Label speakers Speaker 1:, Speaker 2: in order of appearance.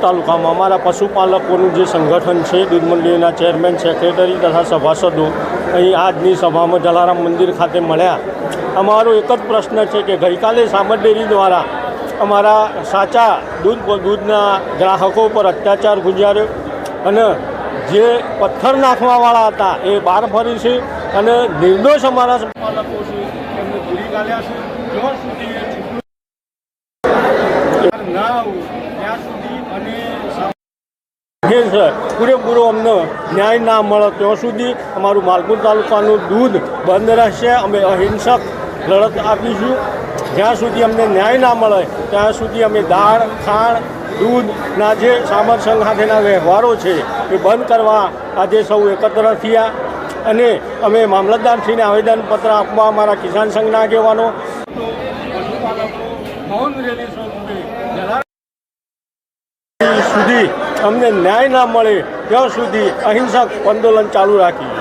Speaker 1: તાલુકામાં અમારા પશુપાલકોનું જે સંગઠન છે દૂધ મંડળીના ચેરમેન સેક્રેટરી તથા સભાસદો અહીં આજની સભામાં જલારામ મંદિર ખાતે મળ્યા. અમારો એક જ પ્રશ્ન છે કે ગઈકાલે સામર ડેરી દ્વારા અમારા સાચા દૂધના ગ્રાહકો પર અત્યાચાર ગુજાર્યો અને જે પથ્થર નાખવાવાળા હતા એ બહાર ફરી છે અને નિર્દોષ અમારા પાલકો છે એમને પૂરી કાઢ્યા છે. જ્યાં સુધી ના આવું ત્યાં સુધી અને છે પૂરેપૂરો અમને ન્યાય ના મળે ત્યાં સુધી અમારું માલપુર તાલુકાનું દૂધ બંધ રહેશે. અમે અહિંસક લડત આપીશું. જ્યાં સુધી અમને ન્યાય ના મળે ત્યાં સુધી અમે દાળ ખાંડ દૂધના જે સામર સંઘ સાથેના વ્યવહારો છે એ બંધ કરવા આજે સૌ એકત્ર થયા અને અમે મામલતદારશ્રીને આવેદનપત્ર આપવા અમારા કિસાન સંઘના આગેવાનો મૌન રેલી સુધી અમને ન્યાય ના મળે ત્યાં સુધી અહિંસક આંદોલન ચાલુ રાખી.